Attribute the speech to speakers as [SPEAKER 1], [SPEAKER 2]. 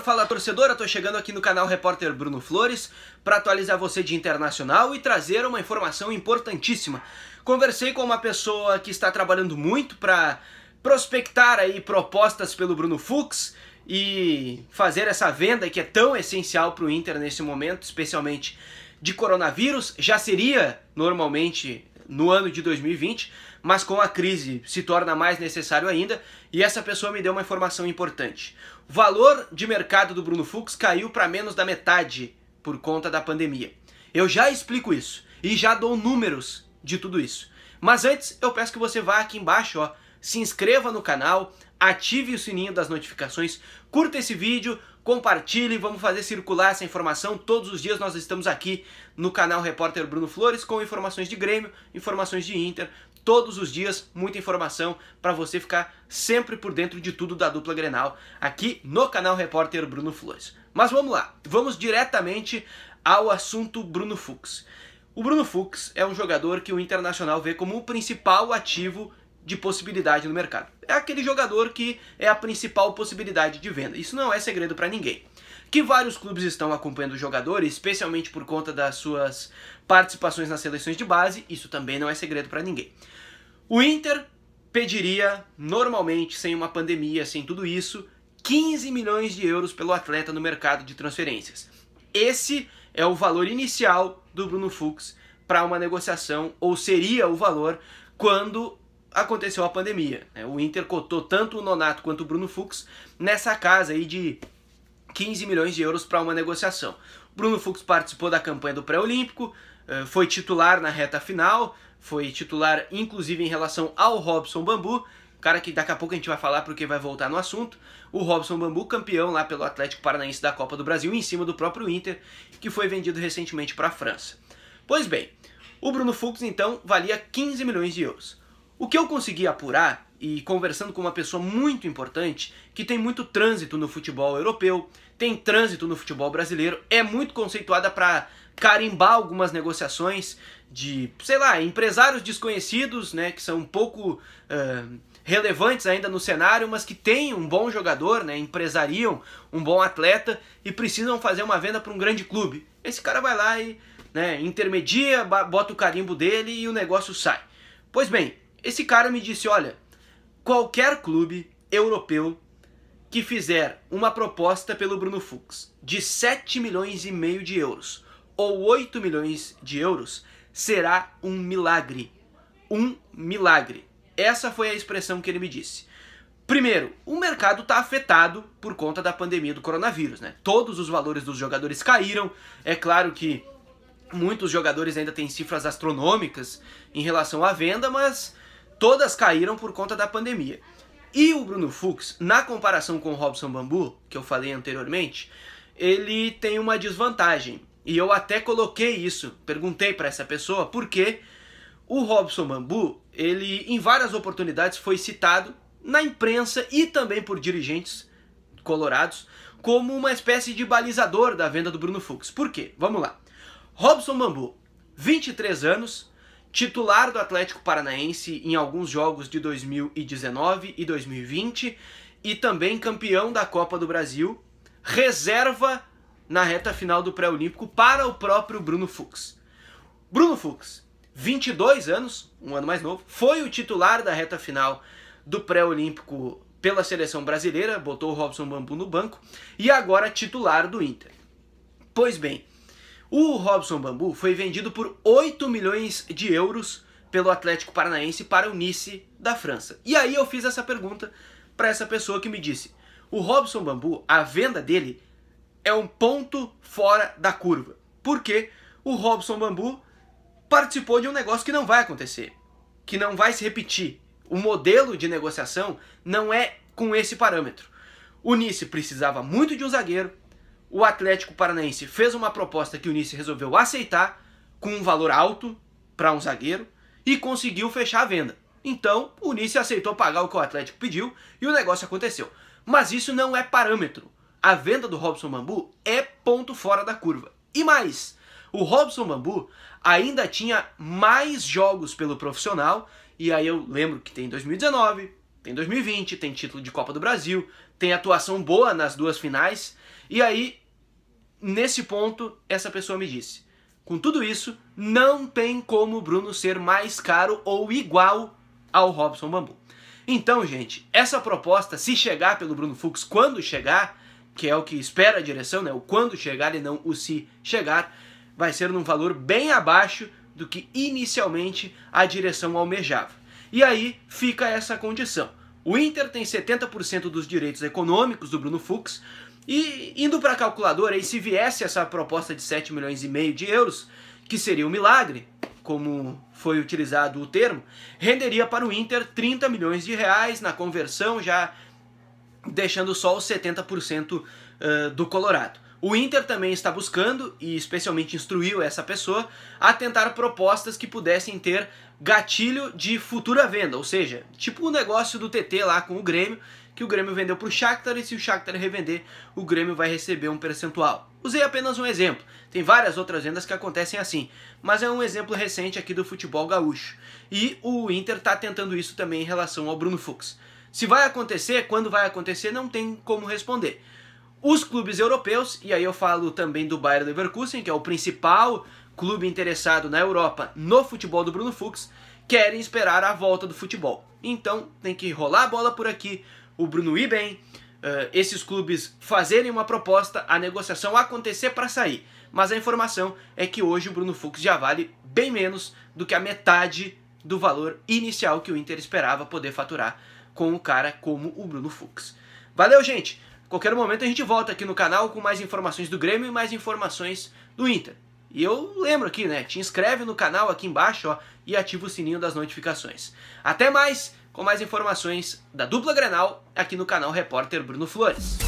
[SPEAKER 1] fala torcedora, tô chegando aqui no canal Repórter Bruno Flores para atualizar você de internacional e trazer uma informação importantíssima. Conversei com uma pessoa que está trabalhando muito para prospectar aí propostas pelo Bruno Fux e fazer essa venda que é tão essencial para o Inter nesse momento, especialmente de coronavírus. Já seria normalmente no ano de 2020, mas com a crise se torna mais necessário ainda, e essa pessoa me deu uma informação importante. O valor de mercado do Bruno Fux caiu para menos da metade por conta da pandemia. Eu já explico isso e já dou números de tudo isso. Mas antes eu peço que você vá aqui embaixo, ó, se inscreva no canal, ative o sininho das notificações, curta esse vídeo, compartilhe, vamos fazer circular essa informação. Todos os dias nós estamos aqui no canal Repórter Bruno Flores com informações de Grêmio, informações de Inter, todos os dias muita informação para você ficar sempre por dentro de tudo da dupla Grenal aqui no canal Repórter Bruno Flores. Mas vamos lá, vamos diretamente ao assunto Bruno Fux. O Bruno Fux é um jogador que o Internacional vê como o principal ativo de possibilidade no mercado. É aquele jogador que é a principal possibilidade de venda. Isso não é segredo para ninguém. Que vários clubes estão acompanhando o jogador, especialmente por conta das suas participações nas seleções de base, isso também não é segredo para ninguém. O Inter pediria, normalmente, sem uma pandemia, sem tudo isso, 15 milhões de euros pelo atleta no mercado de transferências. Esse é o valor inicial do Bruno Fux para uma negociação, ou seria o valor quando aconteceu a pandemia. O Inter cotou tanto o Nonato quanto o Bruno Fux nessa casa aí de 15 milhões de euros para uma negociação. O Bruno Fux participou da campanha do pré-olímpico, foi titular na reta final, foi titular inclusive em relação ao Robson Bambu, cara que daqui a pouco a gente vai falar porque vai voltar no assunto. O Robson Bambu, campeão lá pelo Atlético Paranaense da Copa do Brasil, em cima do próprio Inter, que foi vendido recentemente para a França. Pois bem, o Bruno Fux então valia 15 milhões de euros. O que eu consegui apurar, e conversando com uma pessoa muito importante, que tem muito trânsito no futebol europeu, tem trânsito no futebol brasileiro, é muito conceituada para carimbar algumas negociações de, sei lá, empresários desconhecidos, né, que são um pouco relevantes ainda no cenário, mas que têm um bom jogador, né, empresariam um bom atleta e precisam fazer uma venda para um grande clube. Esse cara vai lá e, né, intermedia, bota o carimbo dele e o negócio sai. Pois bem, esse cara me disse, olha, qualquer clube europeu que fizer uma proposta pelo Bruno Fux de 7 milhões e meio de euros ou 8 milhões de euros será um milagre. Um milagre. Essa foi a expressão que ele me disse. Primeiro, o mercado está afetado por conta da pandemia do coronavírus, né? Todos os valores dos jogadores caíram. É claro que muitos jogadores ainda têm cifras astronômicas em relação à venda, mas todas caíram por conta da pandemia. E o Bruno Fux, na comparação com o Robson Bambu, que eu falei anteriormente, ele tem uma desvantagem. E eu até coloquei isso, perguntei para essa pessoa por que o Robson Bambu, ele em várias oportunidades foi citado na imprensa e também por dirigentes colorados como uma espécie de balizador da venda do Bruno Fux. Por quê? Vamos lá. Robson Bambu, 23 anos, titular do Atlético Paranaense em alguns jogos de 2019 e 2020 e também campeão da Copa do Brasil, reserva na reta final do pré-olímpico para o próprio Bruno Fux. Bruno Fux, 22 anos, um ano mais novo, foi o titular da reta final do pré-olímpico pela seleção brasileira, botou o Robson Bambu no banco e agora titular do Inter. Pois bem, o Robson Bambu foi vendido por 8 milhões de euros pelo Atlético Paranaense para o Nice da França. E aí eu fiz essa pergunta para essa pessoa que me disse, o Robson Bambu, a venda dele é um ponto fora da curva. Porque o Robson Bambu participou de um negócio que não vai acontecer, que não vai se repetir. O modelo de negociação não é com esse parâmetro. O Nice precisava muito de um zagueiro, o Atlético Paranaense fez uma proposta que o Nice resolveu aceitar com um valor alto para um zagueiro e conseguiu fechar a venda. Então o Nice aceitou pagar o que o Atlético pediu e o negócio aconteceu. Mas isso não é parâmetro. A venda do Robson Bambu é ponto fora da curva. E mais, o Robson Bambu ainda tinha mais jogos pelo profissional, e aí eu lembro que tem 2019, Tem 2020, tem título de Copa do Brasil, tem atuação boa nas duas finais. E aí, nesse ponto, essa pessoa me disse: com tudo isso, não tem como o Bruno ser mais caro ou igual ao Robson Bambu. Então, gente, essa proposta, se chegar pelo Bruno Fux, quando chegar, que é o que espera a direção, né? O quando chegar e não o se chegar, vai ser num valor bem abaixo do que inicialmente a direção almejava. E aí fica essa condição. O Inter tem 70% dos direitos econômicos do Bruno Fux, e indo para a calculadora, aí, se viesse essa proposta de 7,5 milhões de euros, que seria um milagre, como foi utilizado o termo, renderia para o Inter 30 milhões de reais na conversão, já deixando só os 70% do Colorado. O Inter também está buscando, e especialmente instruiu essa pessoa, a tentar propostas que pudessem ter gatilho de futura venda, ou seja, tipo o negócio do TT lá com o Grêmio, que o Grêmio vendeu para o Shakhtar, e se o Shakhtar revender, o Grêmio vai receber um percentual. Usei apenas um exemplo, tem várias outras vendas que acontecem assim, mas é um exemplo recente aqui do futebol gaúcho. E o Inter está tentando isso também em relação ao Bruno Fux. Se vai acontecer, quando vai acontecer, não tem como responder. Os clubes europeus, e aí eu falo também do Bayer Leverkusen, que é o principal clube interessado na Europa no futebol do Bruno Fux, querem esperar a volta do futebol. Então tem que rolar a bola por aqui, o Bruno ir bem, esses clubes fazerem uma proposta, a negociação acontecer para sair. Mas a informação é que hoje o Bruno Fux já vale bem menos do que a metade do valor inicial que o Inter esperava poder faturar com um cara como o Bruno Fux. Valeu, gente! Qualquer momento a gente volta aqui no canal com mais informações do Grêmio e mais informações do Inter. E eu lembro aqui, né? Te inscreve no canal aqui embaixo, ó, e ativa o sininho das notificações. Até mais, com mais informações da dupla Grenal aqui no canal Repórter Bruno Flores.